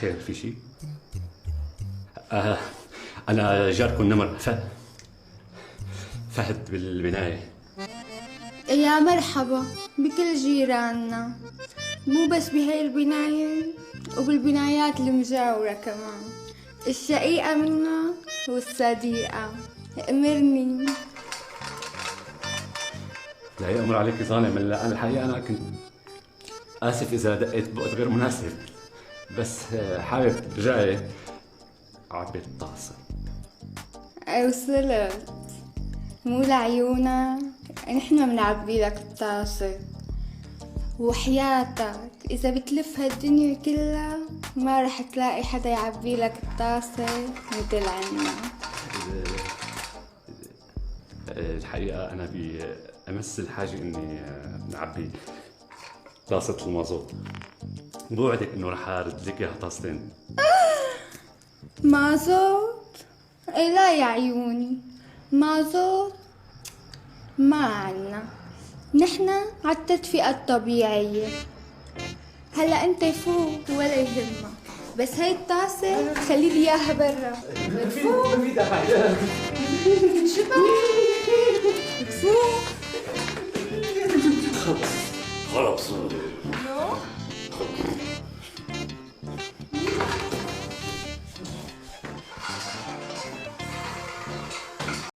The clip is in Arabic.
خير في شيء؟ أنا جاركم نمر فهد بالبناية. يا مرحبا بكل جيراننا، مو بس بهاي البناية وبالبنايات المجاورة كمان، الشقيقة منا والصديقة. أمرني. لا يأمر عليك ظالم. لا أنا الحقيقة أنا كنت آسف إذا دقيت بوقت غير مناسب، بس حابب جاي أعبي الطاسة. وصلت مو لعيونك، نحن منعبي لك الطاسة، وحياتك إذا بتلف هالدنيا كلها ما رح تلاقي حدا يعبي لك الطاسة مثل عنا. الحقيقة أنا بأمس الحاجة إني نعبي طاسة المازوت. بوعدك إنه رح أرد لك إياها طاستين. مازوت؟ إيه لا يا عيوني، مازوت ما عنا، نحن عالتدفئة الطبيعية. هلا انت فوق ولا يهمك، بس هاي الطاسة خلي لي اياها برا. فوق فوق. خلص. خلص.